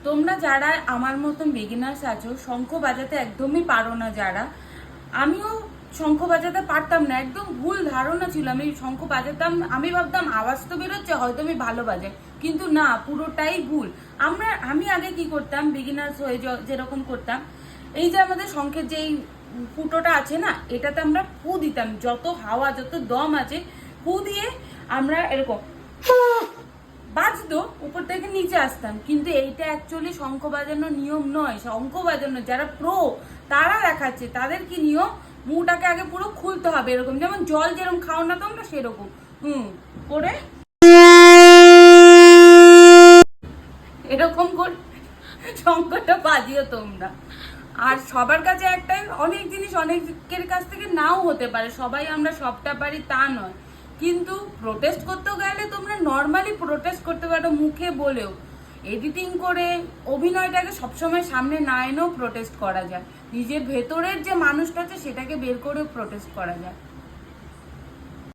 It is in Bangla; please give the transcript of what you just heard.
তোমরা যারা আমার মতন বিগিনার্স আছো, শঙ্খ বাজাতে একদমই পারো না যারা, আমিও শঙ্খ বাজাতে পারতাম না, একদম ভুল ধারণা ছিল। আমি শঙ্খ বাজাতাম, আমি ভাবতাম আওয়াজ তো বেরোচ্ছে, হয়তো আমি ভালো বাজাই, কিন্তু না, পুরোটাই ভুল। আমি আগে কি করতাম, বিগিনার্স হয়ে যেরকম করতাম, এই যে আমাদের শঙ্খের যেই ফুটোটা আছে না, এটাতে আমরা ফু দিতাম, যত হাওয়া যত দম আছে ফু দিয়ে আমরা এরকম বাজতো, উপর থেকে নিচে আসতাম। কিন্তু এইটা অ্যাকচুয়ালি শঙ্খ বাজানোর নিয়ম নয়। শঙ্খ বাজানো যারা প্রো তারা দেখাচ্ছে, তাদের কি নিয়ম, মুখটাকে আগে পুরো খুলতে হবে, এরকম যেমন জল যেরকম খাও না তোমরা সেরকম করে এরকম করে শঙ্খটা বাজিও তোমরা। আর সবার কাছে একটাই, অনেক জিনিস অনেকের কাছ থেকে নাও হতে পারে, সবাই আমরা সবটা পারি তা নয়, কিন্তু প্রোটেস্ট করতে গেলে তোমরা নর্মালি প্রোটেস্ট করতে পারো, মুখে বলেও। এডিটিং করে অভিনয়টাকে সবসময় সামনে না এনেও প্রোটেস্ট করা যায়, নিজের ভেতরের যে মানুষটা আছে সেটাকে বের করেও প্রোটেস্ট করা যায়।